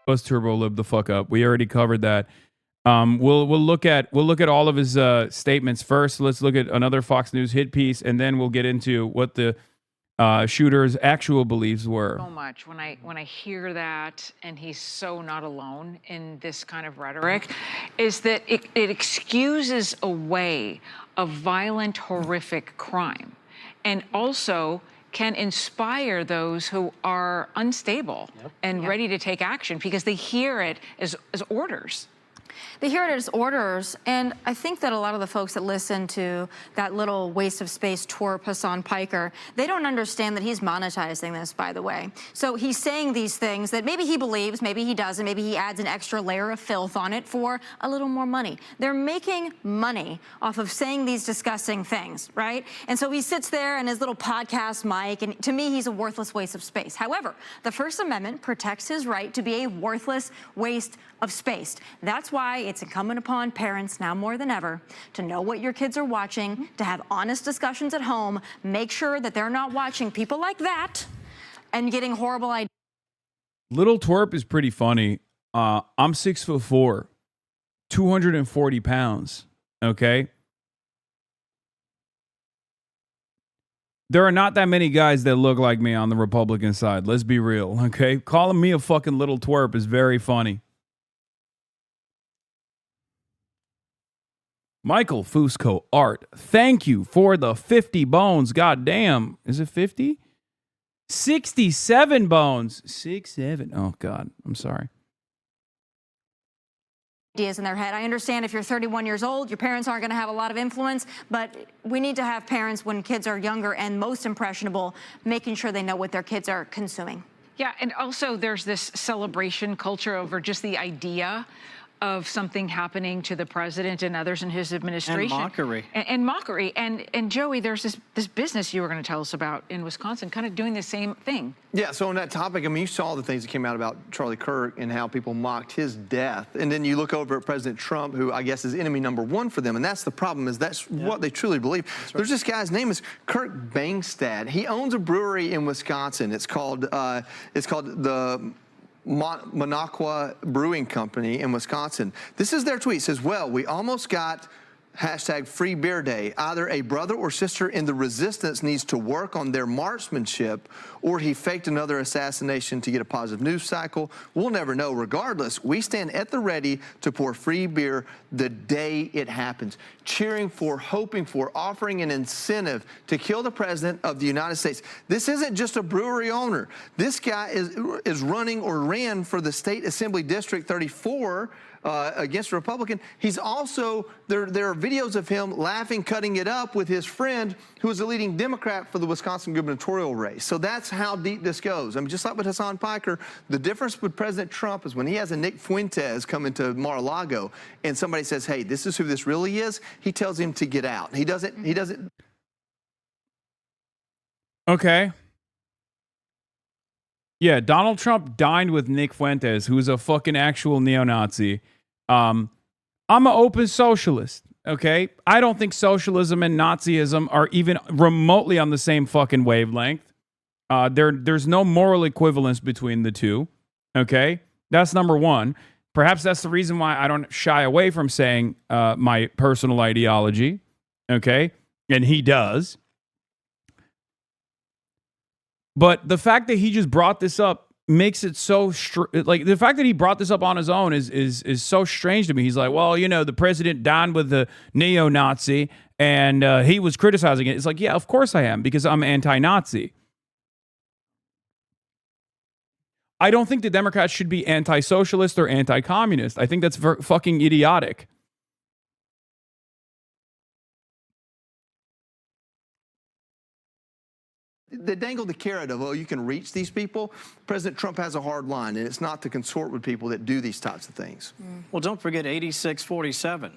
Was turbo lib the fuck up. We already covered that. We'll look at all of his statements first. Let's look at another Fox News hit piece, and then we'll get into what the shooter's actual beliefs were. So much when I hear that, and he's so not alone in this kind of rhetoric, is that it excuses away a violent, horrific crime, and also can inspire those who are unstable and ready to take action because they hear it as orders. They hear it as orders, and I think that a lot of the folks that listen to that little waste of space twerp Hasan Piker, they don't understand that he's monetizing this, by the way. So he's saying these things that maybe he believes, maybe he doesn't, maybe he adds an extra layer of filth on it for a little more money. They're making money off of saying these disgusting things, right? And so he sits there in his little podcast mic, and to me, he's a worthless waste of space. However, the First Amendment protects his right to be a worthless waste of space. That's why it's incumbent upon parents now more than ever to know what your kids are watching, to have honest discussions at home, make sure that they're not watching people like that and getting horrible ideas. Little twerp is pretty funny. I'm 6'4", 240 pounds. Okay. There are not that many guys that look like me on the Republican side. Let's be real. Okay. Calling me a fucking little twerp is very funny. Michael Fusco Art, thank you for the 50 bones. God damn. Is it 50? 67 bones. 67. Oh, God. I'm sorry. Ideas in their head. I understand if you're 31 years old, your parents aren't going to have a lot of influence, but we need to have parents when kids are younger and most impressionable, making sure they know what their kids are consuming. Yeah, and also there's this celebration culture over just the idea of something happening to the president and others in his administration. And mockery. And mockery. And Joey, there's this business you were going to tell us about in Wisconsin, kind of doing the same thing. Yeah, so on that topic, I mean, you saw the things that came out about Charlie Kirk and how people mocked his death. And then you look over at President Trump, who I guess is enemy number one for them. And that's the problem, is that's what they truly believe. Right. There's this guy's name is Kirk Bangstad. He owns a brewery in Wisconsin. It's called the Minocqua Brewing Company in Wisconsin. This is their tweet. It says, well, we almost got #Free Beer Day. Either a brother or sister in the resistance needs to work on their marksmanship, or he faked another assassination to get a positive news cycle. We'll never know. Regardless, we stand at the ready to pour free beer the day it happens. Cheering for, hoping for, offering an incentive to kill the president of the United States. This isn't just a brewery owner. This guy is running or ran for the State Assembly District 34 against a Republican. He's also, there are videos of him laughing, cutting it up with his friend who is a leading Democrat for the Wisconsin gubernatorial race. So that's how deep this goes. I mean, just like with Hasan Piker, the difference with President Trump is when he has a Nick Fuentes come into Mar-a-Lago and somebody says, hey, this is who this really is, he tells him to get out. He doesn't. Okay. Yeah, Donald Trump dined with Nick Fuentes, who's a fucking actual neo-Nazi. I'm an open socialist, okay? I don't think socialism and Nazism are even remotely on the same fucking wavelength. There's no moral equivalence between the two, okay? That's number one. Perhaps that's the reason why I don't shy away from saying my personal ideology, okay? And he does. But the fact that he just brought this up makes it so like the fact that he brought this up on his own is so strange to me. He's like, well, you know, the president dined with the neo-Nazi and he was criticizing it. It's like, yeah, of course I am, because I'm anti-Nazi. I don't think the Democrats should be anti-socialist or anti-communist. I think that's fucking idiotic. They dangle the carrot of, oh, you can reach these people. President Trump has a hard line, and it's not to consort with people that do these types of things. Well, don't forget 86-47.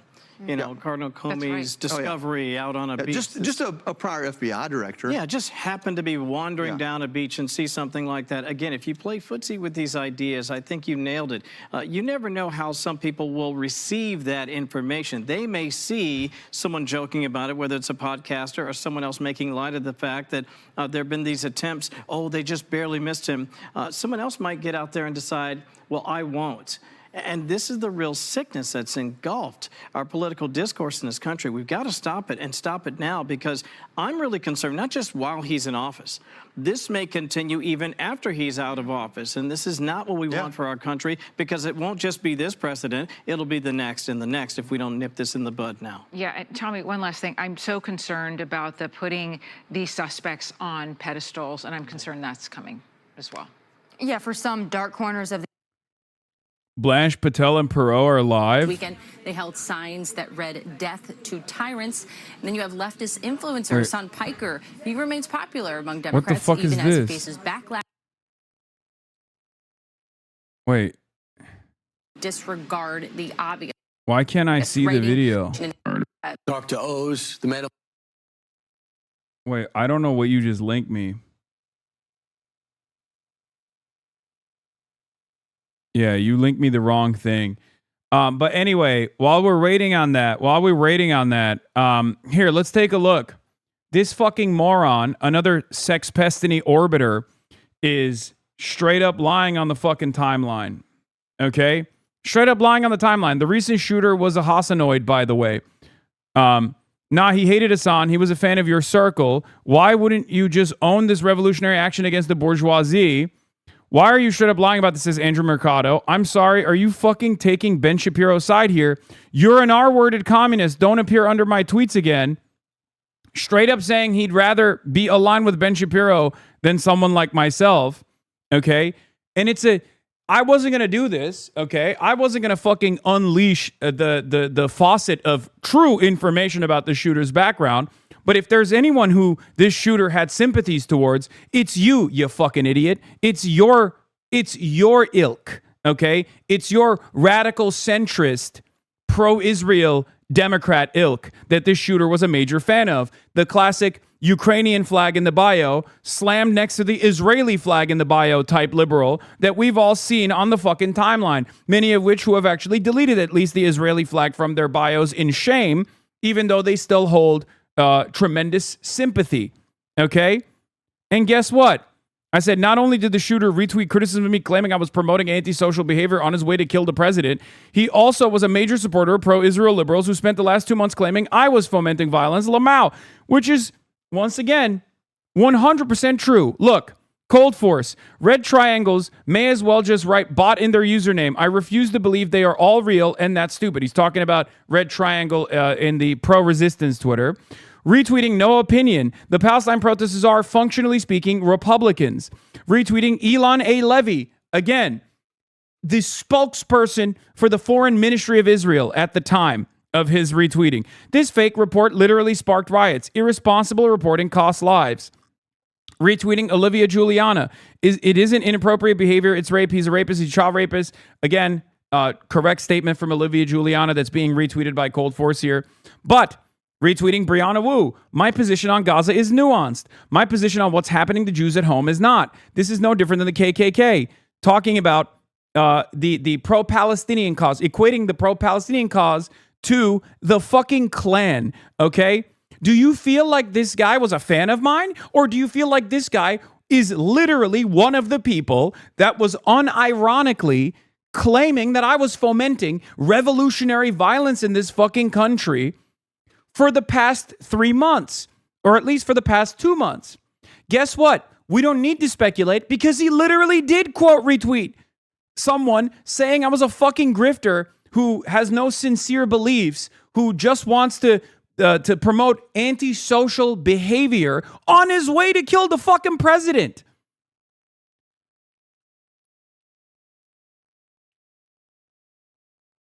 Cardinal Comey's discovery out on a beach. Just a prior FBI director. Yeah, just happened to be wandering down a beach and see something like that. Again, if you play footsie with these ideas, I think you nailed it. You never know how some people will receive that information. They may see someone joking about it, whether it's a podcaster or someone else making light of the fact that there have been these attempts, they just barely missed him. Someone else might get out there and decide, well, I won't. And this is the real sickness that's engulfed our political discourse in this country. We've got to stop it and stop it now, because I'm really concerned, not just while he's in office. This may continue even after he's out of office. And this is not what we want for our country, because it won't just be this president. It'll be the next and the next if we don't nip this in the bud now. Yeah, and Tommy, one last thing. I'm so concerned about the putting these suspects on pedestals, and I'm concerned that's coming as well. Yeah, for some dark corners of the Blanche, Patel, and Perot are live. Weekend, they held signs that read "Death to Tyrants." And then you have leftist influencer Hasan Piker. He remains popular among Democrats, what the fuck even is as he this? faces backlash. Wait, Disregard the obvious. why can't I see the video? Talk to O's, the man. Wait, I don't know what you just linked me. Yeah, you linked me the wrong thing. But anyway, while we're waiting on that, here, let's take a look. This fucking moron, another sex pestiny orbiter, is straight up lying on the fucking timeline. Okay? Straight up lying on the timeline. The recent shooter was a Hasanoid, by the way. He hated Hasan. He was a fan of your circle. Why wouldn't you just own this revolutionary action against the bourgeoisie? Why are you straight up lying about this, says Andrew Mercado? I'm sorry, are you fucking taking Ben Shapiro's side here? You're an R-worded communist. Don't appear under my tweets again. Straight up saying he'd rather be aligned with Ben Shapiro than someone like myself, okay? And I wasn't going to do this, okay? I wasn't going to fucking unleash the faucet of true information about the shooter's background. But if there's anyone who this shooter had sympathies towards, it's you fucking idiot. It's your ilk, okay? It's your radical centrist, pro-Israel Democrat ilk that this shooter was a major fan of. The classic Ukrainian flag in the bio, slammed next to the Israeli flag in the bio type liberal that we've all seen on the fucking timeline, many of which who have actually deleted at least the Israeli flag from their bios in shame, even though they still hold tremendous sympathy, okay? And guess what? I said, not only did the shooter retweet criticism of me claiming I was promoting antisocial behavior on his way to kill the president, he also was a major supporter of pro-Israel liberals who spent the last 2 months claiming I was fomenting violence, Lamau, which is, once again, 100% true. Look, Cold Force, red triangles may as well just write bot in their username. I refuse to believe they are all real, and that's stupid. He's talking about red triangle in the pro-resistance Twitter. Retweeting no opinion. The Palestine protesters are, functionally speaking, Republicans. Retweeting Elon A. Levy. Again, the spokesperson for the Foreign Ministry of Israel at the time of his retweeting. This fake report literally sparked riots. Irresponsible reporting costs lives. Retweeting Olivia Giuliana. It isn't inappropriate behavior. It's rape. He's a rapist. He's a child rapist. Again, correct statement from Olivia Giuliana that's being retweeted by Cold Force here. But retweeting Brianna Wu. My position on Gaza is nuanced. My position on what's happening to Jews at home is not. This is no different than the KKK. Talking about the pro-Palestinian cause, equating the pro-Palestinian cause to the fucking Klan, okay? Do you feel like this guy was a fan of mine? Or do you feel like this guy is literally one of the people that was unironically claiming that I was fomenting revolutionary violence in this fucking country for the past 3 months, or at least for the past 2 months? Guess what? We don't need to speculate because he literally did quote retweet someone saying I was a fucking grifter who has no sincere beliefs, who just wants to promote antisocial behavior on his way to kill the fucking president.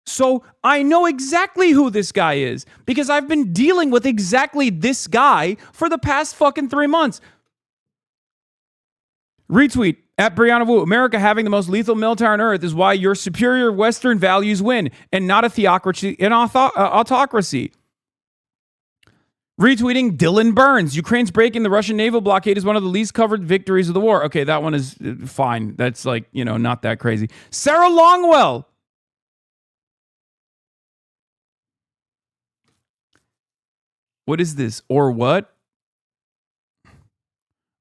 So I know exactly who this guy is because I've been dealing with exactly this guy for the past fucking 3 months. Retweet at Brianna Wu. America having the most lethal military on earth is why your superior Western values win and not a theocracy and autocracy. Retweeting Dylan Burns. Ukraine's breaking the Russian naval blockade is one of the least covered victories of the war. Okay, that one is fine. That's like, not that crazy. Sarah Longwell. What is this? Or what?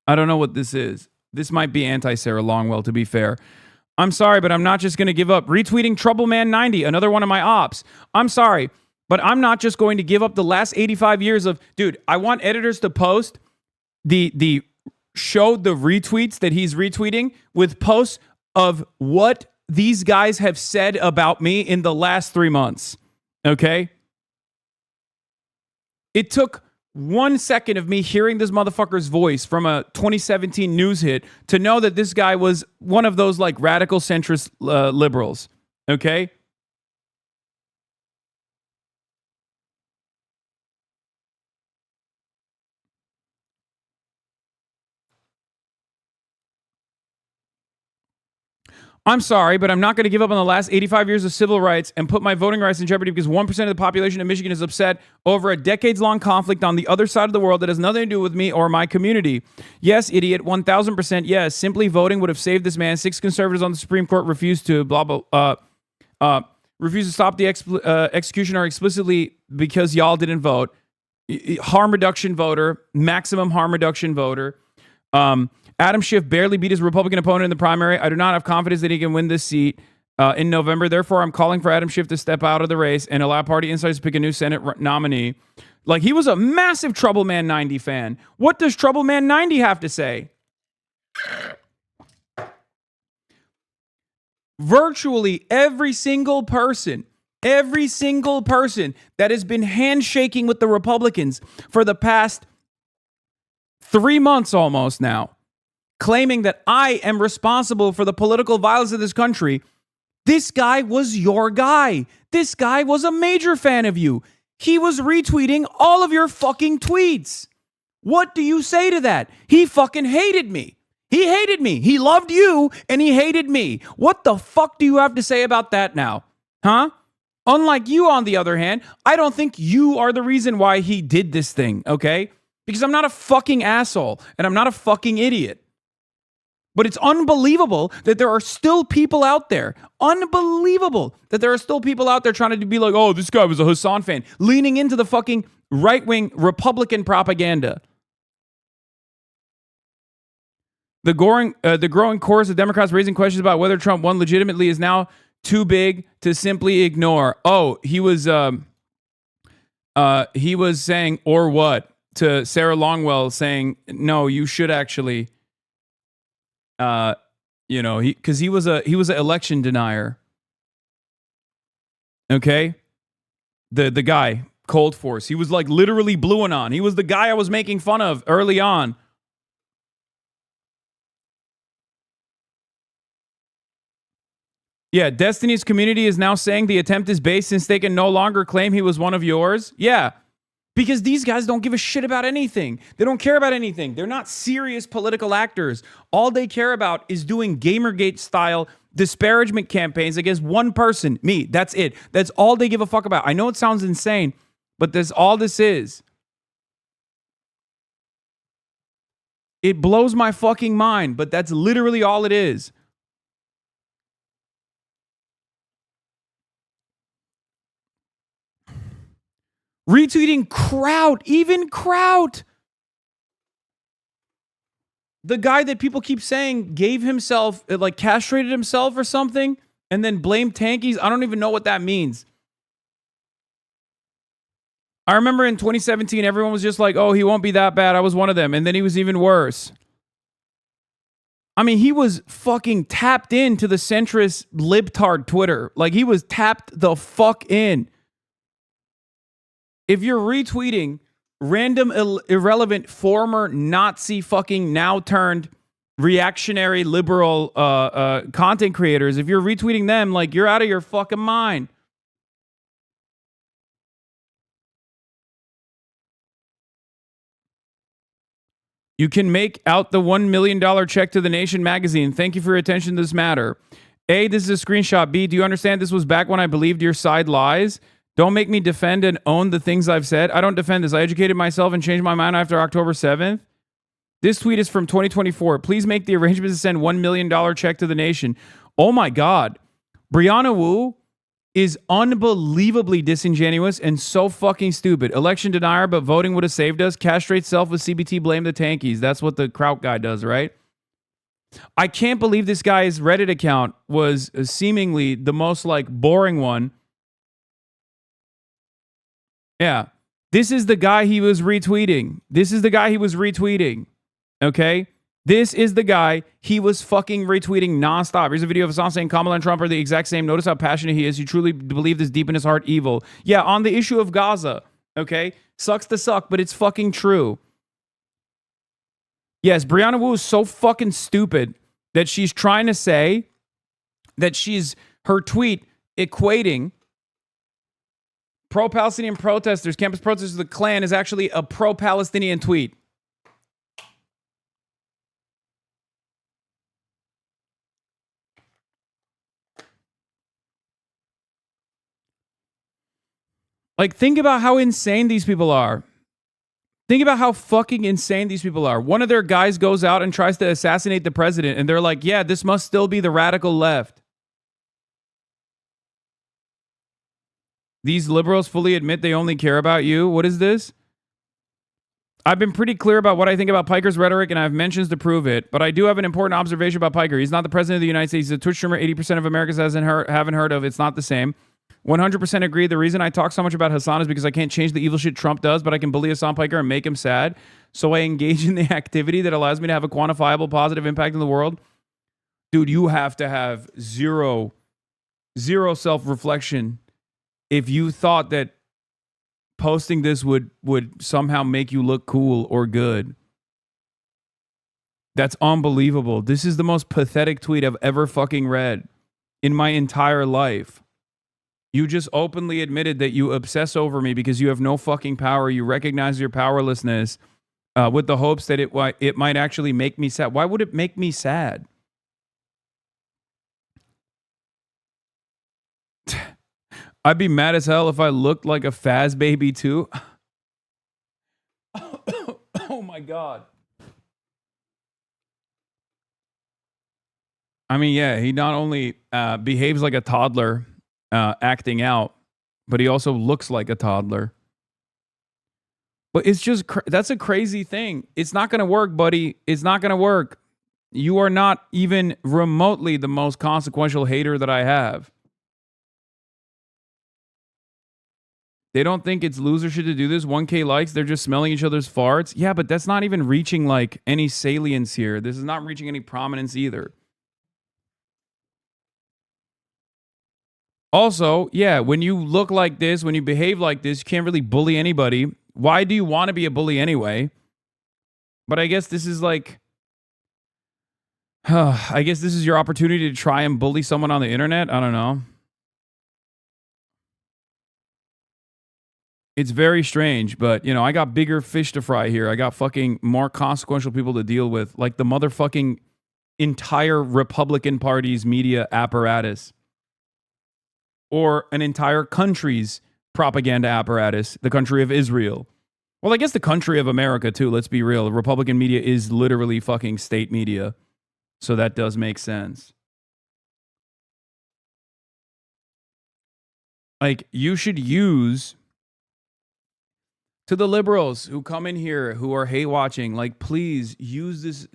I don't know what this is. This might be anti-Sarah Longwell, to be fair. I'm sorry, but I'm not just going to give up. Retweeting Troubleman90, another one of my ops. I'm sorry, but I'm not just going to give up the last 85 years of... Dude, I want editors to post the retweets that he's retweeting with posts of what these guys have said about me in the last 3 months. Okay? It took 1 second of me hearing this motherfucker's voice from a 2017 news hit to know that this guy was one of those like radical centrist liberals. Okay? I'm sorry, but I'm not going to give up on the last 85 years of civil rights and put my voting rights in jeopardy because 1% of the population of Michigan is upset over a decades-long conflict on the other side of the world that has nothing to do with me or my community. Yes, idiot, 1,000% yes. Simply voting would have saved this man. 6 conservatives on the Supreme Court refused to refuse to stop the executioner explicitly because y'all didn't vote. Harm reduction voter, maximum harm reduction voter. Adam Schiff barely beat his Republican opponent in the primary. I do not have confidence that he can win this seat in November. Therefore, I'm calling for Adam Schiff to step out of the race and allow party insiders to pick a new Senate nominee. Like, he was a massive Troubleman90 fan. What does Troubleman90 have to say? Virtually every single person that has been handshaking with the Republicans for the past 3 months almost now, claiming that I am responsible for the political violence of this country. This guy was your guy. This guy was a major fan of you. He was retweeting all of your fucking tweets. What do you say to that? He fucking hated me. He hated me. He loved you and he hated me. What the fuck do you have to say about that now? Huh? Unlike you, on the other hand, I don't think you are the reason why he did this thing, okay? Because I'm not a fucking asshole and I'm not a fucking idiot. But it's unbelievable that there are still people out there. Unbelievable that there are still people out there trying to be like, oh, this guy was a Hasan fan, leaning into the fucking right-wing Republican propaganda. The growing chorus of Democrats raising questions about whether Trump won legitimately is now too big to simply ignore. Oh, he was saying, or what, to Sarah Longwell, saying, no, you should actually... because he was an election denier. Okay, the guy Cold Force, he was like literally blue on. He was the guy I was making fun of early on. Yeah, Destiny's community is now saying the attempt is based since they can no longer claim he was one of yours. Yeah. Because these guys don't give a shit about anything. They don't care about anything. They're not serious political actors. All they care about is doing Gamergate-style disparagement campaigns against one person, me. That's it. That's all they give a fuck about. I know it sounds insane, but that's all this is. It blows my fucking mind, but that's literally all it is. Retweeting Kraut, even Kraut. The guy that people keep saying gave himself, like castrated himself or something, and then blamed tankies. I don't even know what that means. I remember in 2017, everyone was just like, oh, he won't be that bad. I was one of them. And then he was even worse. I mean, he was fucking tapped into the centrist libtard Twitter. Like, he was tapped the fuck in. If you're retweeting random irrelevant former Nazi fucking now turned reactionary liberal content creators, if you're retweeting them, like, you're out of your fucking mind. You can make out the $1 million check to The Nation magazine. Thank you for your attention to this matter. A, this is a screenshot. B, do you understand this was back when I believed your side lies? Don't make me defend and own the things I've said. I don't defend this. I educated myself and changed my mind after October 7th. This tweet is from 2024. Please make the arrangements to send $1 million check to The Nation. Oh my God. Brianna Wu is unbelievably disingenuous and so fucking stupid. Election denier, but voting would have saved us. Castrate self with CBT, blame the tankies. That's what the Kraut guy does, right? I can't believe this guy's Reddit account was seemingly the most like boring one. Yeah. This is the guy he was retweeting. Okay? This is the guy he was fucking retweeting nonstop. Here's a video of Hasan saying Kamala and Trump are the exact same. Notice how passionate he is. You truly believe this deep in his heart evil. Yeah, on the issue of Gaza. Okay? Sucks to suck, but it's fucking true. Yes, Brianna Wu is so fucking stupid that she's trying to say that her tweet equating pro-Palestinian protesters, campus protesters of the Klan is actually a pro-Palestinian tweet. Like, think about how insane these people are. Think about how fucking insane these people are. One of their guys goes out and tries to assassinate the president, and they're like, yeah, this must still be the radical left. These liberals fully admit they only care about you. What is this? I've been pretty clear about what I think about Piker's rhetoric, and I have mentions to prove it. But I do have an important observation about Piker. He's not the president of the United States. He's a Twitch streamer 80% of Americans haven't heard of. It's not the same. 100% agree. The reason I talk so much about Hasan is because I can't change the evil shit Trump does, but I can bully Hasan Piker and make him sad. So I engage in the activity that allows me to have a quantifiable positive impact in the world. Dude, you have to have zero self-reflection if you thought that posting this would somehow make you look cool or good. That's unbelievable. This is the most pathetic tweet I've ever fucking read in my entire life. You just openly admitted that you obsess over me because you have no fucking power. You recognize your powerlessness with the hopes that it might actually make me sad. Why would it make me sad? I'd be mad as hell if I looked like a Faz baby too. Oh my God. I mean, yeah, he not only behaves like a toddler, acting out, but he also looks like a toddler. But it's just, that's a crazy thing. It's not going to work, buddy. It's not going to work. You are not even remotely the most consequential hater that I have. They don't think it's loser shit to do this. 1K likes, they're just smelling each other's farts. Yeah, but that's not even reaching like any salience here. This is not reaching any prominence either. Also, yeah, when you look like this, when you behave like this, you can't really bully anybody. Why do you want to be a bully anyway? But I guess this is like, I guess this is your opportunity to try and bully someone on the internet. I don't know. It's very strange, but, you know, I got bigger fish to fry here. I got fucking more consequential people to deal with, like the motherfucking entire Republican Party's media apparatus. Or an entire country's propaganda apparatus, the country of Israel. Well, I guess the country of America, too. Let's be real. Republican media is literally fucking state media. So that does make sense. Like, you should use, to the liberals who come in here, who are hate watching, like, please use this,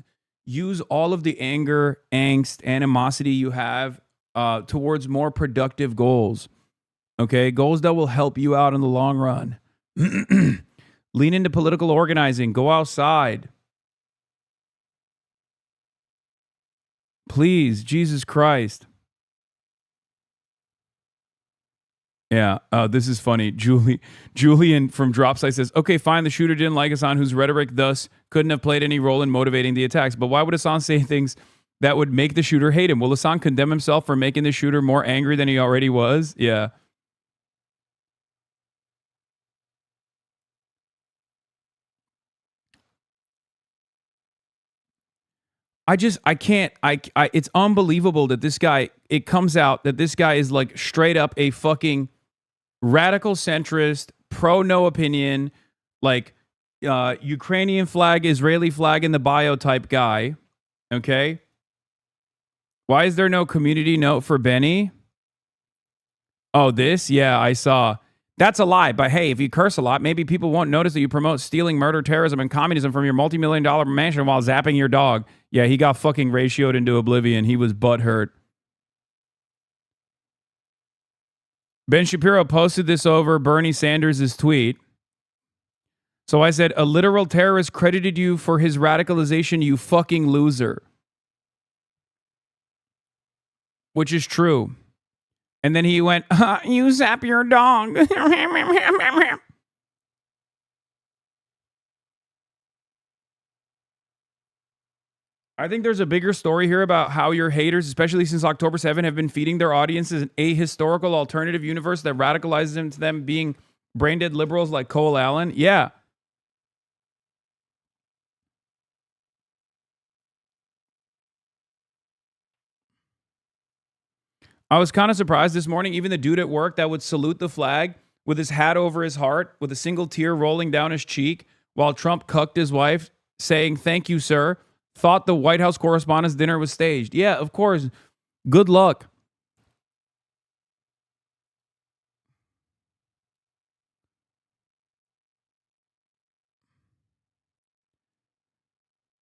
use all of the anger, angst, animosity you have towards more productive goals. Okay? Goals that will help you out in the long run. Lean into political organizing. Go outside. Please, Jesus Christ. Yeah, this is funny. Julian from Dropsite says, okay, fine, the shooter didn't like Hasan, whose rhetoric thus couldn't have played any role in motivating the attacks. But why would Hasan say things that would make the shooter hate him? Will Hasan condemn himself for making the shooter more angry than he already was? Yeah. I can't. It's unbelievable that this guy. It comes out that this guy is like straight up a fucking radical centrist, pro no opinion, like Ukrainian flag, Israeli flag in the bio type guy. Okay. Why is there no community note for Benny? Oh, this? Yeah, I saw. That's a lie. But hey, if you curse a lot, maybe people won't notice that you promote stealing, murder, terrorism, and communism from your multi-million-dollar mansion while zapping your dog. Yeah, he got fucking ratioed into oblivion. He was butthurt. Ben Shapiro posted this over Bernie Sanders' tweet. So I said, a literal terrorist credited you for his radicalization, you fucking loser. Which is true. And then he went, you zap your dog. I think there's a bigger story here about how your haters, especially since October 7, have been feeding their audiences an ahistorical alternative universe that radicalizes them to them being brain-dead liberals like Cole Allen. Yeah. I was kind of surprised this morning, even the dude at work that would salute the flag with his hat over his heart, with a single tear rolling down his cheek, while Trump cucked his wife, saying, thank you, sir, thought the White House Correspondents' Dinner was staged. Yeah, of course. Good luck.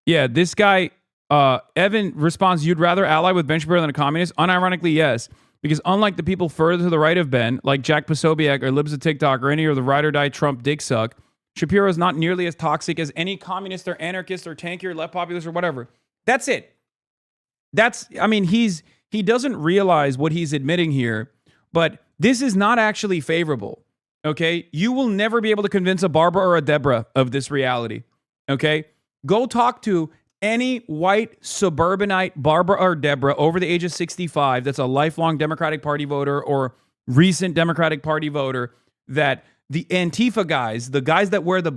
Yeah, this guy, Evan responds, you'd rather ally with Ben Shapiro than a communist? Unironically, yes. Because unlike the people further to the right of Ben, like Jack Posobiec or Libs of TikTok or any of the ride or die Trump dick suck, Shapiro is not nearly as toxic as any communist or anarchist or tanky or left populist or whatever. That's it. He doesn't realize what he's admitting here, but this is not actually favorable. Okay? You will never be able to convince a Barbara or a Deborah of this reality. Okay? Go talk to any white suburbanite Barbara or Deborah over the age of 65 that's a lifelong Democratic Party voter or recent Democratic Party voter, that the Antifa guys, the guys that wear the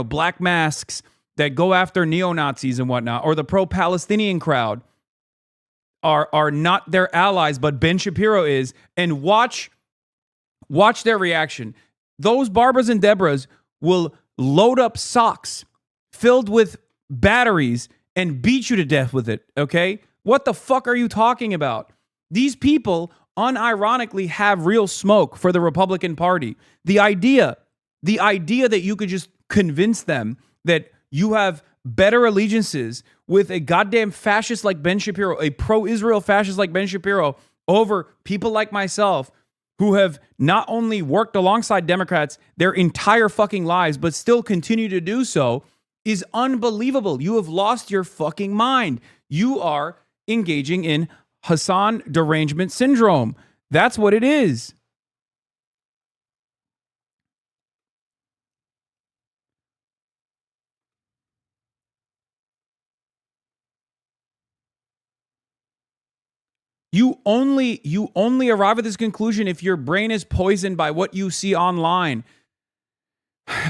black masks that go after neo-Nazis and whatnot, or the pro-Palestinian crowd are not their allies, but Ben Shapiro is, and watch their reaction. Those Barbaras and Deborahs will load up socks filled with batteries and beat you to death with it, okay? What the fuck are you talking about? These people unironically have real smoke for the Republican Party. The idea that you could just convince them that you have better allegiances with a goddamn fascist like Ben Shapiro, a pro-Israel fascist like Ben Shapiro, over people like myself who have not only worked alongside Democrats their entire fucking lives, but still continue to do so, is unbelievable. You have lost your fucking mind. You are engaging in Hasan derangement syndrome. That's what it is. You only arrive at this conclusion if your brain is poisoned by what you see online.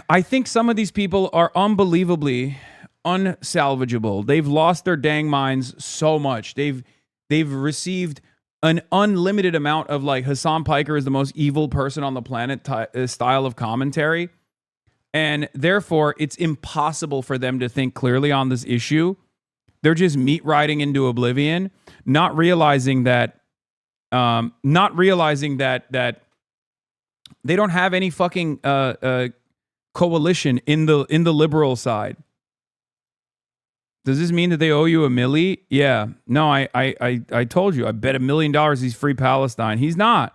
I think some of these people are unbelievably unsalvageable. They've lost their dang minds so much. They've received an unlimited amount of like Hasan Piker is the most evil person on the planet style of commentary. And therefore, it's impossible for them to think clearly on this issue. They're just meat riding into oblivion, not realizing that that they don't have any fucking coalition in the liberal side. Does this mean that they owe you $1 million? Yeah. No, I told you. I bet $1 million he's free Palestine. He's not.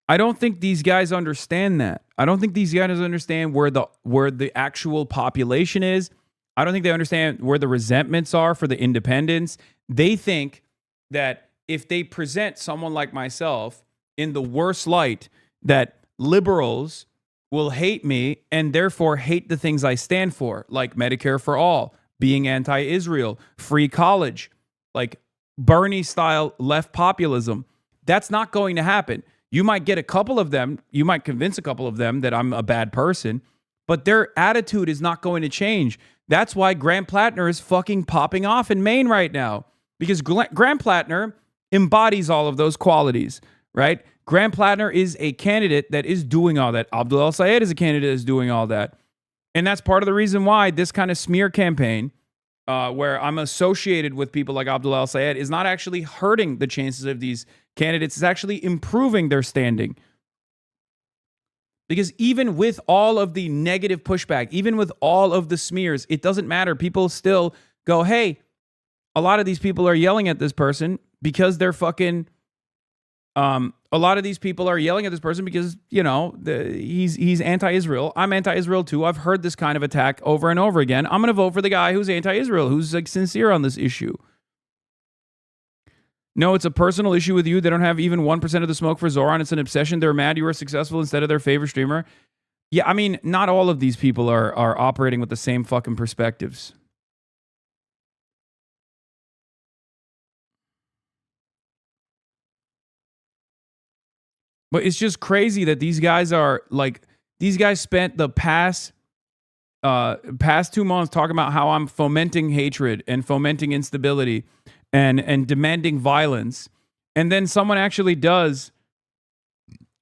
I don't think these guys understand that. I don't think these guys understand where the actual population is. I don't think they understand where the resentments are for the independents. They think that if they present someone like myself in the worst light, that liberals will hate me and therefore hate the things I stand for, like Medicare for all, being anti-Israel, free college, like Bernie-style left populism. That's not going to happen. You might get a couple of them. You might convince a couple of them that I'm a bad person, but their attitude is not going to change. That's why Graham Plattner is fucking popping off in Maine right now, because Graham Plattner embodies all of those qualities, right? Graham Plattner is a candidate that is doing all that. Abdul El-Sayed is a candidate that is doing all that. And that's part of the reason why this kind of smear campaign, where I'm associated with people like Abdul El-Sayed, is not actually hurting the chances of these candidates. It's actually improving their standing. Because even with all of the negative pushback, even with all of the smears, it doesn't matter. People still go, hey, a lot of these people are yelling at this person because they're fucking... a lot of these people are yelling at this person because, you know, he's anti-Israel. I'm anti-Israel too. I've heard this kind of attack over and over again. I'm going to vote for the guy who's anti-Israel, who's like sincere on this issue. No, it's a personal issue with you. They don't have even 1% of the smoke for Zoran. It's an obsession. They're mad you were successful instead of their favorite streamer. Yeah, I mean, not all of these people are operating with the same fucking perspectives. But it's just crazy that these guys are like, these guys spent the past 2 months talking about how I'm fomenting hatred and fomenting instability and demanding violence. And then someone actually does,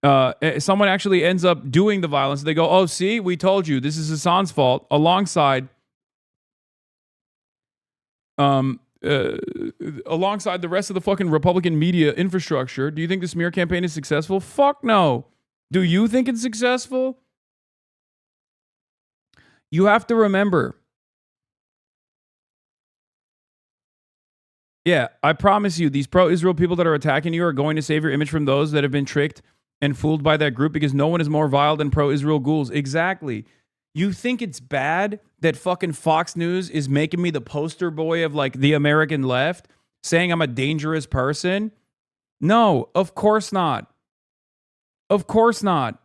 someone actually ends up doing the violence. They go, oh, see, we told you this is Hasan's fault, alongside alongside the rest of the fucking Republican media infrastructure. Do you think the smear campaign is successful? Fuck no. Do you think it's successful? You have to remember. Yeah, I promise you, these pro-Israel people that are attacking you are going to save your image from those that have been tricked and fooled by that group, because no one is more vile than pro-Israel ghouls. Exactly. You think it's bad that fucking Fox News is making me the poster boy of like the American left, saying I'm a dangerous person? No, of course not. Of course not.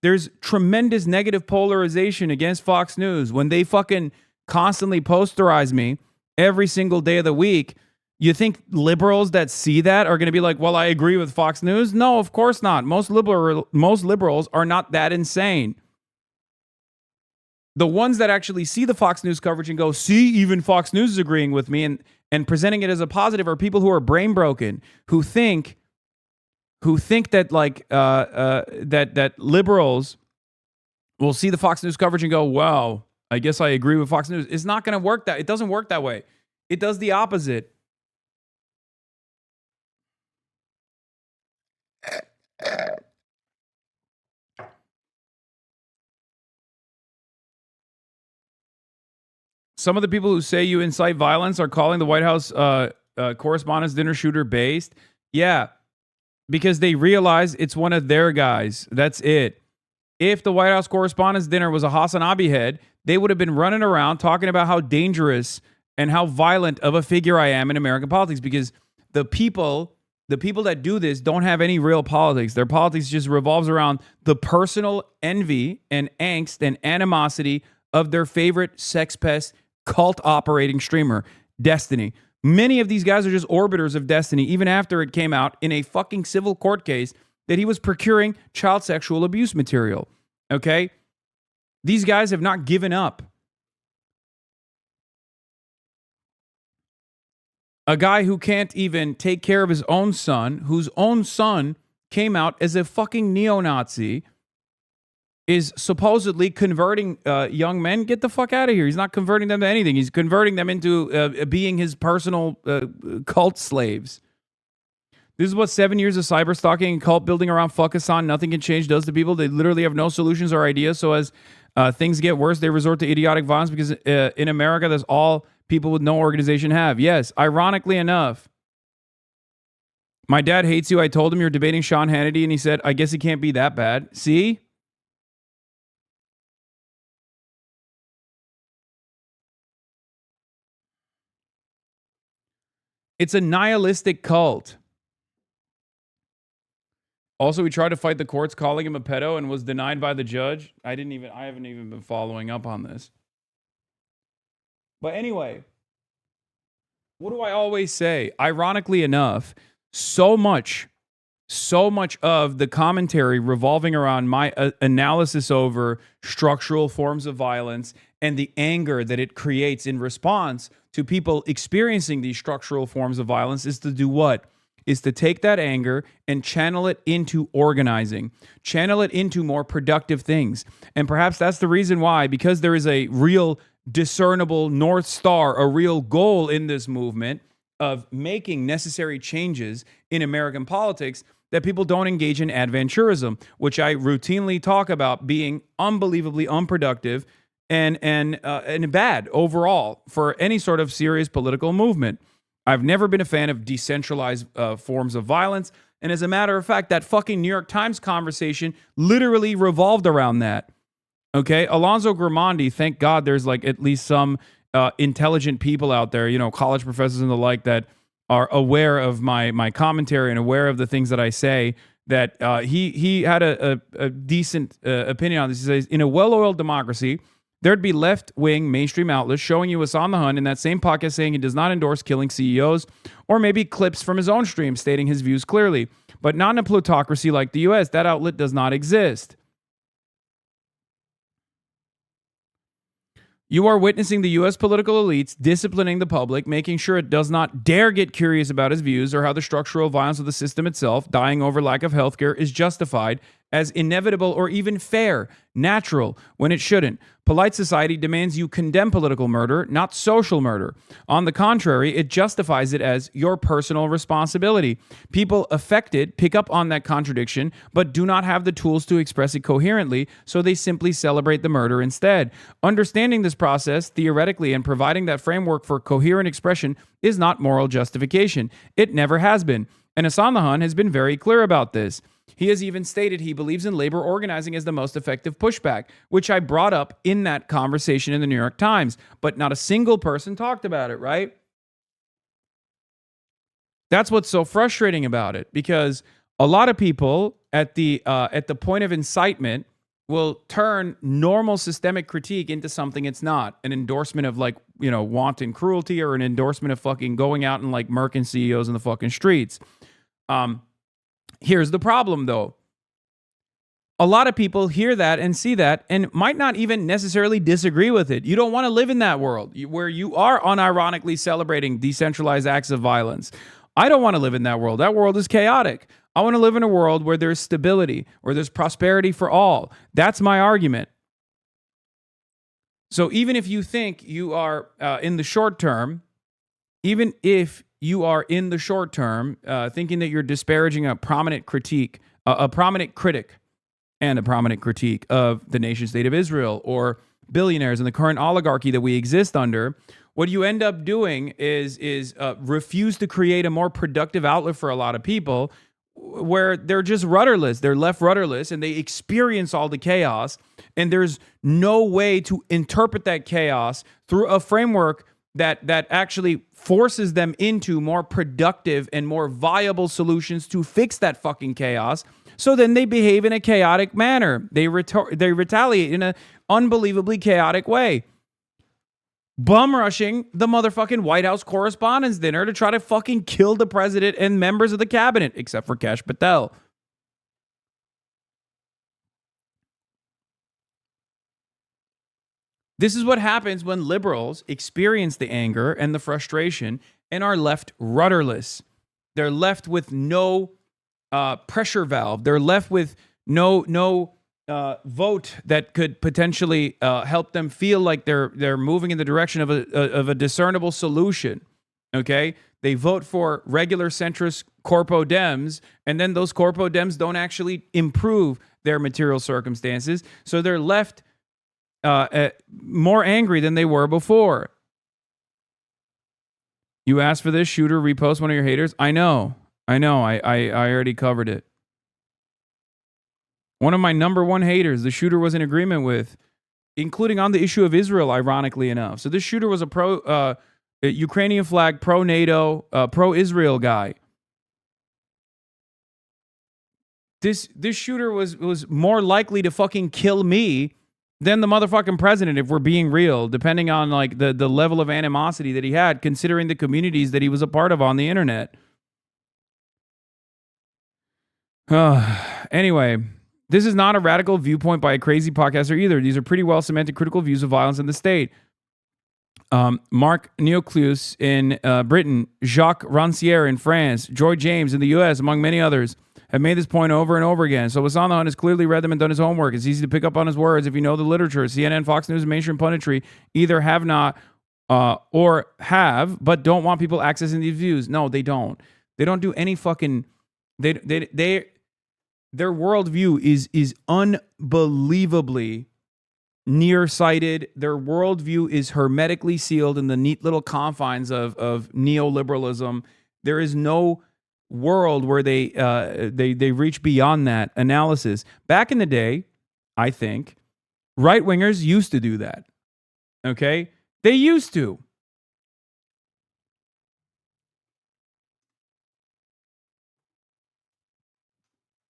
There's tremendous negative polarization against Fox News when they fucking constantly posterize me every single day of the week. You think liberals that see that are going to be like, well, I agree with Fox News? No, of course not. Most liberals are not that insane. The ones that actually see the Fox News coverage and go, see, even Fox News is agreeing with me and presenting it as a positive, are people who are brain broken, who think that like that liberals will see the Fox News coverage and go, wow, I guess I agree with Fox News. It's not going to work that. It doesn't work that way. It does the opposite. Some of the people who say you incite violence are calling the White House Correspondents' Dinner shooter based. Yeah, because they realize it's one of their guys. That's it. If the White House Correspondents' Dinner was a HasanAbi head, they would have been running around talking about how dangerous and how violent of a figure I am in American politics, because the people that do this don't have any real politics. Their politics just revolves around the personal envy and angst and animosity of their favorite sex pest cult operating streamer, Destiny. Many of these guys are just orbiters of Destiny, even after it came out in a fucking civil court case that he was procuring child sexual abuse material. Okay? These guys have not given up. A guy who can't even take care of his own son, whose own son came out as a fucking neo-Nazi, is supposedly converting young men. Get the fuck out of here. He's not converting them to anything. He's converting them into being his personal cult slaves. This is what 7 years of cyber stalking and cult building around fuck Hasan, nothing can change, does to people. They literally have no solutions or ideas. So as things get worse, they resort to idiotic violence, because in America, that's all people with no organization have. Yes, ironically enough, my dad hates you. I told him you're debating Sean Hannity, and he said, I guess he can't be that bad. See? It's a nihilistic cult. Also, he tried to fight the courts calling him a pedo and was denied by the judge. I haven't even been following up on this. But anyway, what do I always say? Ironically enough, so much of the commentary revolving around my analysis over structural forms of violence and the anger that it creates in response to people experiencing these structural forms of violence is to do what? Is to take that anger and channel it into organizing, channel it into more productive things. And perhaps that's the reason why, because there is a real discernible North Star, a real goal in this movement of making necessary changes in American politics, that people don't engage in adventurism, which I routinely talk about being unbelievably unproductive and bad overall for any sort of serious political movement. I've never been a fan of decentralized forms of violence. And as a matter of fact, that fucking New York Times conversation literally revolved around that. Okay, Alonzo Grimandi, thank God there's like at least some intelligent people out there, you know, college professors and the like, that are aware of my commentary and aware of the things that I say. That he had a decent opinion on this. He says, in a well-oiled democracy, there'd be left-wing mainstream outlets showing you Hasan the Hun in that same podcast saying he does not endorse killing CEOs, or maybe clips from his own stream stating his views clearly. But not in a plutocracy like the U.S. That outlet does not exist. You are witnessing the U.S. political elites disciplining the public, making sure it does not dare get curious about his views or how the structural violence of the system itself, dying over lack of healthcare, is justified as inevitable or even fair, natural, when it shouldn't. Polite society demands you condemn political murder, not social murder. On the contrary, it justifies it as your personal responsibility. People affected pick up on that contradiction, but do not have the tools to express it coherently, so they simply celebrate the murder instead. Understanding this process theoretically and providing that framework for coherent expression is not moral justification. It never has been. And Hasan the Hun has been very clear about this. He has even stated he believes in labor organizing as the most effective pushback, which I brought up in that conversation in the New York Times, but not a single person talked about it, right? That's what's so frustrating about it, because a lot of people at the point of incitement will turn normal systemic critique into something it's not, an endorsement of, like, you know, wanton cruelty, or an endorsement of fucking going out and like murking CEOs in the fucking streets. Here's the problem, though. A lot of people hear that and see that and might not even necessarily disagree with it. You don't want to live in that world where you are unironically celebrating decentralized acts of violence. I don't want to live in that world. That world is chaotic. I want to live in a world where there's stability, where there's prosperity for all. That's my argument. So even if you think you are in the short term, even if you are in the short term thinking that you're disparaging a prominent critic and a prominent critique of the nation state of Israel or billionaires and the current oligarchy that we exist under, what you end up doing is refuse to create a more productive outlet for a lot of people, where they're just rudderless. They're left rudderless and they experience all the chaos, and there's no way to interpret that chaos through a framework that actually forces them into more productive and more viable solutions to fix that fucking chaos. So then they behave in a chaotic manner. They retaliate in an unbelievably chaotic way. Bum rushing the motherfucking White House Correspondents' Dinner to try to fucking kill the president and members of the cabinet, except for Kash Patel. This is what happens when liberals experience the anger and the frustration and are left rudderless. They're left with no pressure valve. They're left with no vote that could potentially help them feel like they're moving in the direction of a discernible solution. Okay, they vote for regular centrist corpo dems, and then those corpo dems don't actually improve their material circumstances, so they're left more angry than they were before. You asked for this, shooter, repost one of your haters. I know. I already covered it. One of my number one haters, the shooter was in agreement with, including on the issue of Israel, ironically enough. So this shooter was a pro Ukrainian flag, pro-NATO, pro-Israel guy. This shooter was more likely to fucking kill me than the motherfucking president, if we're being real, depending on like the level of animosity that he had, considering the communities that he was a part of on the internet. Anyway, this is not a radical viewpoint by a crazy podcaster either. These are pretty well cemented critical views of violence in the state. Mark Neocleus in Britain, Jacques Rancière in France, Joy James in the U.S., among many others, have made this point over and over again. So Hasan the Hun has clearly read them and done his homework. It's easy to pick up on his words if you know the literature. CNN, Fox News, and mainstream punditry either have not or have, but don't want people accessing these views. No, they don't. They don't do any fucking... Their worldview is unbelievably nearsighted. Their worldview is hermetically sealed in the neat little confines of neoliberalism. There is no world where they reach beyond that analysis. Back in the day, I think, right-wingers used to do that. Okay? They used to.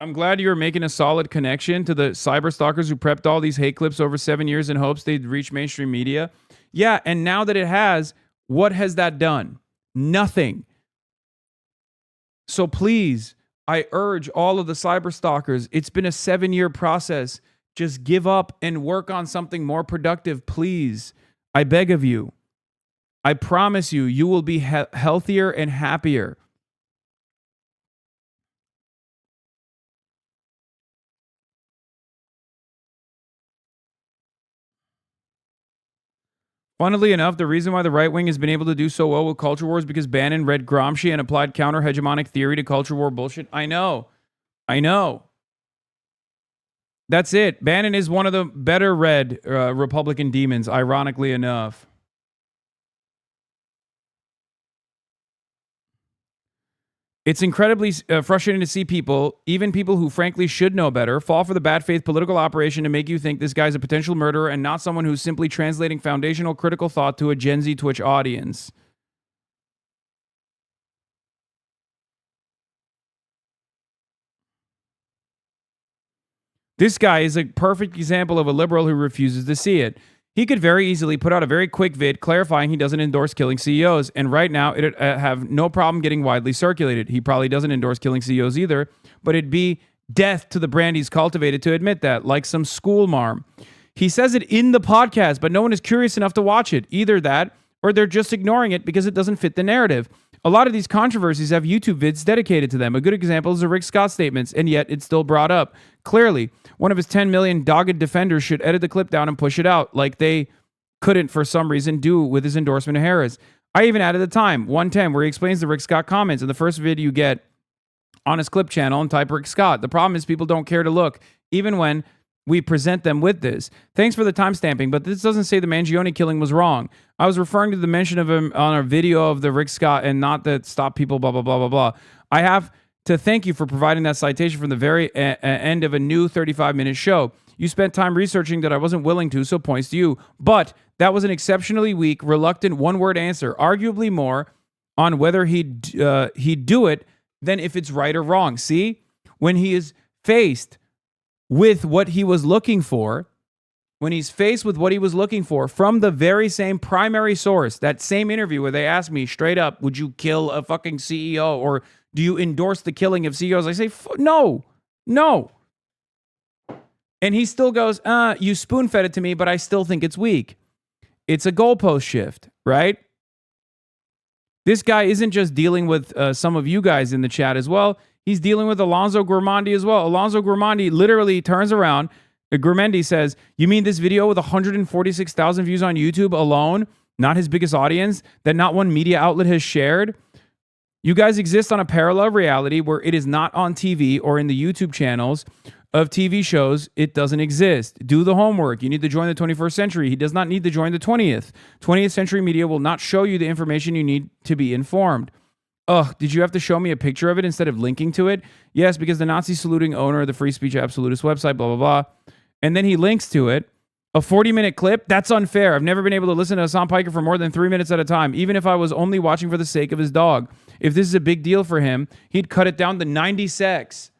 I'm glad you were making a solid connection to the cyber stalkers who prepped all these hate clips over 7 years in hopes they'd reach mainstream media. Yeah, and now that it has, what has that done? Nothing. So please, I urge all of the cyber stalkers, it's been a 7-year process. Just give up and work on something more productive, please. I beg of you. I promise you, you will be healthier and happier. Funnily enough, the reason why the right wing has been able to do so well with culture wars is because Bannon read Gramsci and applied counter-hegemonic theory to culture war bullshit. I know. That's it. Bannon is one of the better read Republican demons, ironically enough. It's incredibly frustrating to see people, even people who frankly should know better, fall for the bad faith political operation to make you think this guy's a potential murderer and not someone who's simply translating foundational critical thought to a Gen Z Twitch audience. This guy is a perfect example of a liberal who refuses to see it. He could very easily put out a very quick vid clarifying he doesn't endorse killing CEOs, and right now it'd have no problem getting widely circulated. He probably doesn't endorse killing CEOs either, but it'd be death to the brand he's cultivated to admit that, like some school marm. He says it in the podcast, but no one is curious enough to watch it. Either that, or they're just ignoring it because it doesn't fit the narrative. A lot of these controversies have YouTube vids dedicated to them. A good example is the Rick Scott statements, and yet it's still brought up. Clearly, one of his 10 million dogged defenders should edit the clip down and push it out, like they couldn't, for some reason, do with his endorsement of Harris. I even added the time, 110, where he explains the Rick Scott comments. In the first video you get on his clip channel and type Rick Scott. The problem is people don't care to look, even when we present them with this. Thanks for the timestamping, but this doesn't say the Mangione killing was wrong. I was referring to the mention of him on a video of the Rick Scott and not that stop people, blah, blah, blah, blah, blah. I have to thank you for providing that citation from the very end of a new 35-minute show. You spent time researching that I wasn't willing to, so points to you. But that was an exceptionally weak, reluctant, one-word answer, arguably more on whether he'd do it than if it's right or wrong. See? When he is faced with what he was looking for, from the very same primary source, that same interview where they asked me straight up, would you kill a fucking CEO or do you endorse the killing of CEOs? I say, no. And he still goes, you spoon-fed it to me, but I still think it's weak. It's a goalpost shift, right? This guy isn't just dealing with some of you guys in the chat as well. He's dealing with Alonzo Gourmandi as well. Alonzo Gourmandi literally turns around. Gourmandi says, you mean this video with 146,000 views on YouTube alone, not his biggest audience, that not one media outlet has shared? You guys exist on a parallel reality where it is not on TV or in the YouTube channels of TV shows. It doesn't exist. Do the homework. You need to join the 21st century. He does not need to join the 20th. 20th century media will not show you the information you need to be informed. Ugh, did you have to show me a picture of it instead of linking to it? Yes, because the Nazi saluting owner of the Free Speech Absolutist website, blah, blah, blah. And then he links to it. A 40-minute clip? That's unfair. I've never been able to listen to Hasan Piker for more than 3 minutes at a time, even if I was only watching for the sake of his dog. If this is a big deal for him, he'd cut it down to 90 secs.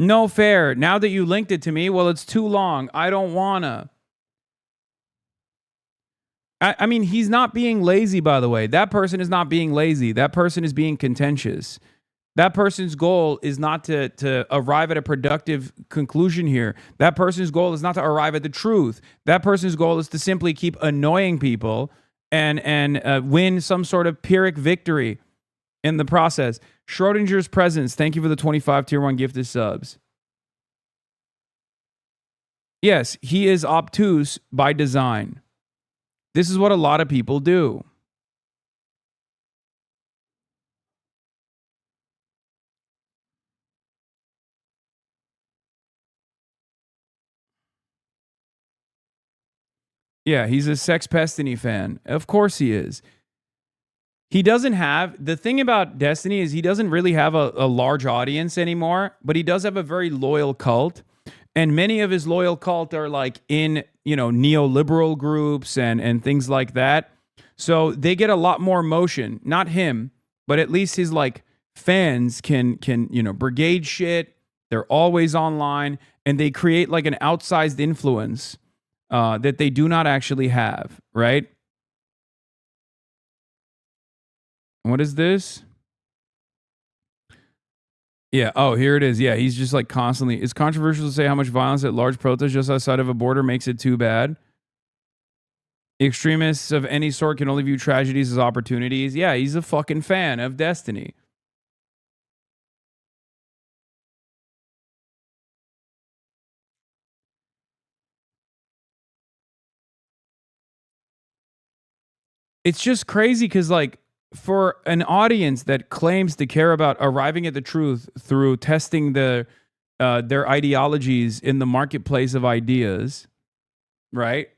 No fair. Now that you linked it to me, well, it's too long. I don't wanna. I mean, he's not being lazy, by the way. That person is not being lazy. That person is being contentious. That person's goal is not to arrive at a productive conclusion here. That person's goal is not to arrive at the truth. That person's goal is to simply keep annoying people and win some sort of Pyrrhic victory in the process. Schrodinger's Presence, thank you for the 25 tier 1 gifted subs. Yes, he is obtuse by design. This is what a lot of people do. Yeah, he's a Sex Destiny fan. Of course he is. He doesn't have, the thing about Destiny is he doesn't really have a large audience anymore, but he does have a very loyal cult. And many of his loyal cult are like in, neoliberal groups and things like that. So they get a lot more motion. Not him, but at least his like fans can brigade shit. They're always online and they create like an outsized influence that they do not actually have, right? What is this? Yeah. Oh, here it is. Yeah. He's just like constantly. It's controversial to say how much violence at large protests just outside of a border makes it too bad. Extremists of any sort can only view tragedies as opportunities. Yeah. He's a fucking fan of Destiny. It's just crazy because, like, for an audience that claims to care about arriving at the truth through testing their ideologies in the marketplace of ideas, right?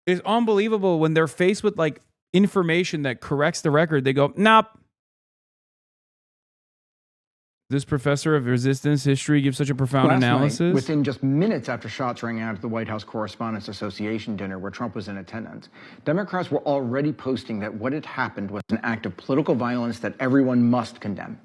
It's unbelievable when they're faced with like information that corrects the record. They go, nope. This professor of resistance history gives such a profound analysis. Night, within just minutes after shots rang out at the White House Correspondents Association dinner where Trump was in attendance, Democrats were already posting that what had happened was an act of political violence that everyone must condemn.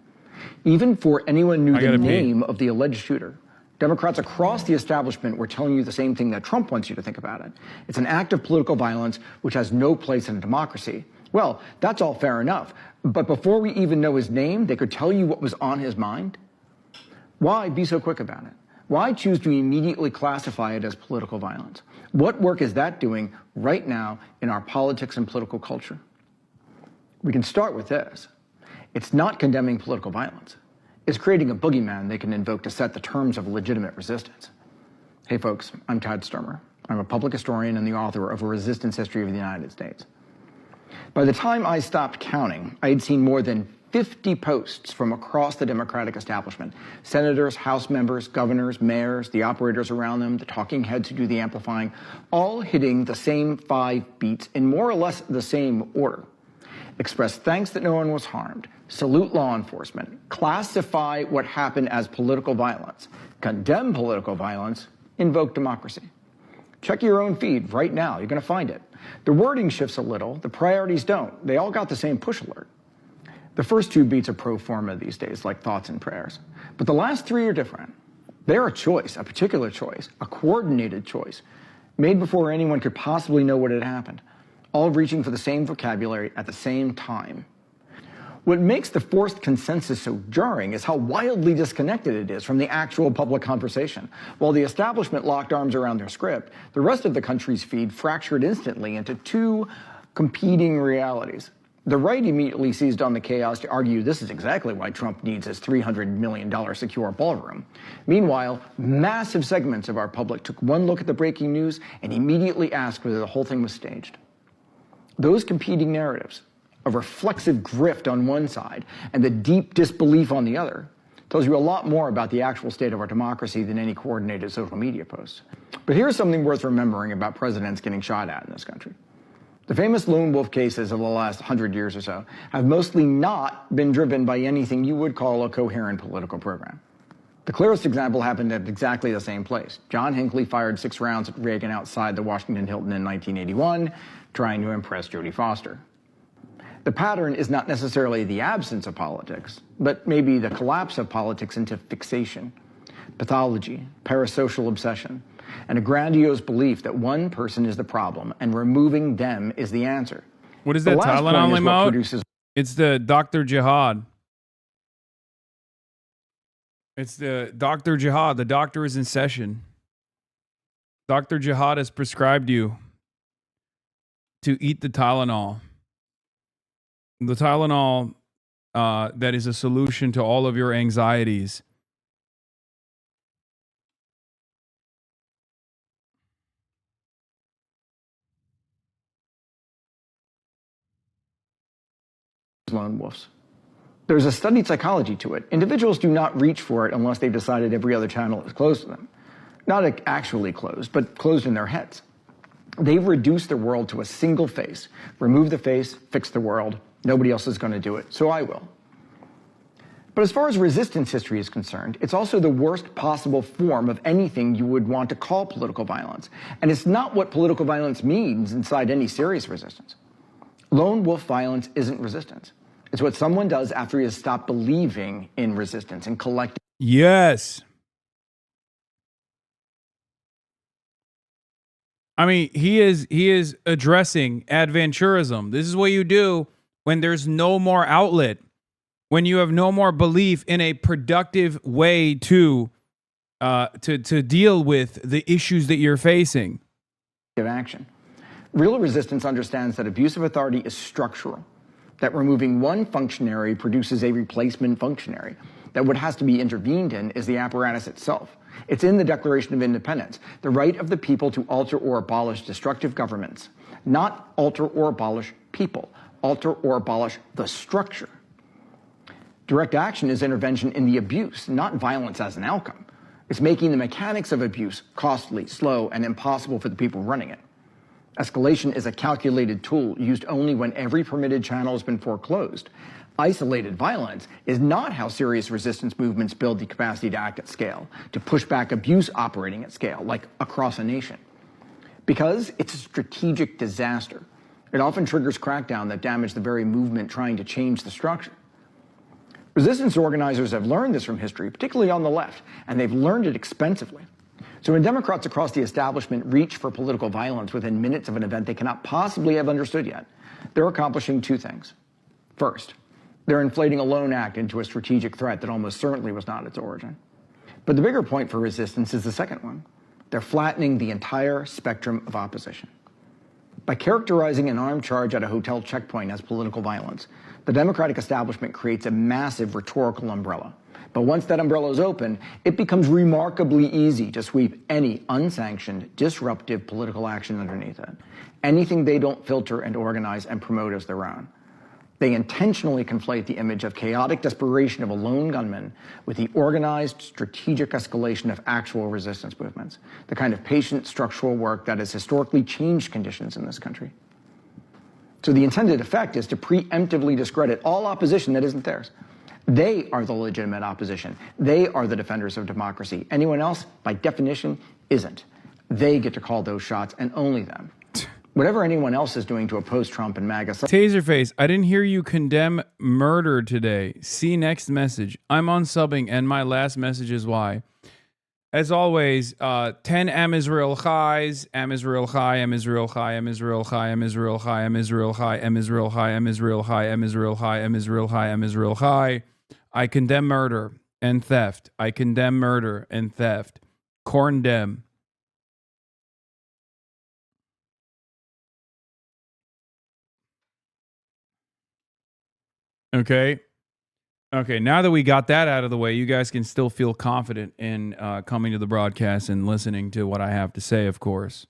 Even before anyone knew the name of the alleged shooter, Democrats across the establishment were telling you the same thing that Trump wants you to think about it. It's an act of political violence which has no place in a democracy. Well, that's all fair enough. But before we even know his name, they could tell you what was on his mind? Why be so quick about it? Why choose to immediately classify it as political violence? What work is that doing right now in our politics and political culture? We can start with this. It's not condemning political violence. It's creating a boogeyman they can invoke to set the terms of legitimate resistance. Hey folks, I'm Todd Sturmer. I'm a public historian and the author of A Resistance History of the United States. By the time I stopped counting, I had seen more than 50 posts from across the Democratic establishment. Senators, House members, governors, mayors, the operators around them, the talking heads who do the amplifying, all hitting the same 5 beats in more or less the same order. Express thanks that no one was harmed, salute law enforcement, classify what happened as political violence, condemn political violence, invoke democracy. Check your own feed right now. You're going to find it. The wording shifts a little. The priorities don't. They all got the same push alert. The first 2 beats are pro forma these days, like thoughts and prayers. But the last 3 are different. They're a choice, a particular choice, a coordinated choice, made before anyone could possibly know what had happened, all reaching for the same vocabulary at the same time. What makes the forced consensus so jarring is how wildly disconnected it is from the actual public conversation. While the establishment locked arms around their script, the rest of the country's feed fractured instantly into 2 competing realities. The right immediately seized on the chaos to argue this is exactly why Trump needs his $300 million secure ballroom. Meanwhile, massive segments of our public took one look at the breaking news and immediately asked whether the whole thing was staged. Those competing narratives, a reflexive grift on one side and the deep disbelief on the other, tells you a lot more about the actual state of our democracy than any coordinated social media posts. But here's something worth remembering about presidents getting shot at in this country. The famous lone wolf cases of the last 100 years or so have mostly not been driven by anything you would call a coherent political program. The clearest example happened at exactly the same place. John Hinckley fired 6 rounds at Reagan outside the Washington Hilton in 1981, trying to impress Jodie Foster. The pattern is not necessarily the absence of politics, but maybe the collapse of politics into fixation, pathology, parasocial obsession, and a grandiose belief that one person is the problem and removing them is the answer. What is that Tylenol remote? It's the Dr. Jihad. It's the Dr. Jihad. The doctor is in session. Dr. Jihad has prescribed you to eat the Tylenol. The Tylenol that is a solution to all of your anxieties. Lone wolves. There's a studied psychology to it. Individuals do not reach for it unless they've decided every other channel is closed to them. Not actually closed, but closed in their heads. They've reduced their world to a single face. Remove the face, fix the world. Nobody else is going to do it, so I will. But as far as resistance history is concerned, it's also the worst possible form of anything you would want to call political violence. And it's not what political violence means inside any serious resistance. Lone wolf violence isn't resistance. It's what someone does after he has stopped believing in resistance and collective. Yes. I mean, he is addressing adventurism. This is what you do when there's no more outlet, when you have no more belief in a productive way to deal with the issues that you're facing. Action. Real resistance understands that abuse of authority is structural, that removing one functionary produces a replacement functionary, that what has to be intervened in is the apparatus itself. It's in the Declaration of Independence, the right of the people to alter or abolish destructive governments, not alter or abolish people, alter or abolish the structure. Direct action is intervention in the abuse, not violence as an outcome. It's making the mechanics of abuse costly, slow, and impossible for the people running it. Escalation is a calculated tool used only when every permitted channel has been foreclosed. Isolated violence is not how serious resistance movements build the capacity to act at scale, to push back abuse operating at scale, like across a nation. Because it's a strategic disaster. It often triggers crackdown that damage the very movement trying to change the structure. Resistance organizers have learned this from history, particularly on the left, and they've learned it expensively. So when Democrats across the establishment reach for political violence within minutes of an event they cannot possibly have understood yet, they're accomplishing two things. First, they're inflating a lone act into a strategic threat that almost certainly was not its origin. But the bigger point for resistance is the second one. They're flattening the entire spectrum of opposition. By characterizing an armed charge at a hotel checkpoint as political violence, the Democratic establishment creates a massive rhetorical umbrella. But once that umbrella is open, it becomes remarkably easy to sweep any unsanctioned, disruptive political action underneath it. Anything they don't filter and organize and promote as their own. They intentionally conflate the image of chaotic desperation of a lone gunman with the organized, strategic escalation of actual resistance movements, the kind of patient structural work that has historically changed conditions in this country. So the intended effect is to preemptively discredit all opposition that isn't theirs. They are the legitimate opposition. They are the defenders of democracy. Anyone else, by definition, isn't. They get to call those shots, and only them. Whatever anyone else is doing to oppose Trump and MAGA... Taserface, I didn't hear you condemn murder today. See next message. I'm unsubbing, and my last message is why. As always, 10 Am Israel Chais, Am Israel Chai, Am Israel Chai, Am Israel Chai, Am Israel Chai, Am Israel Chai, Am Israel Chai, Am Israel Chai, Am Israel Chai, Am Israel Chai, Am Israel Chai. I condemn murder and theft. I condemn murder and theft. Condemn. Okay. Okay, now that we got that out of the way, you guys can still feel confident in coming to the broadcast and listening to what I have to say, of course.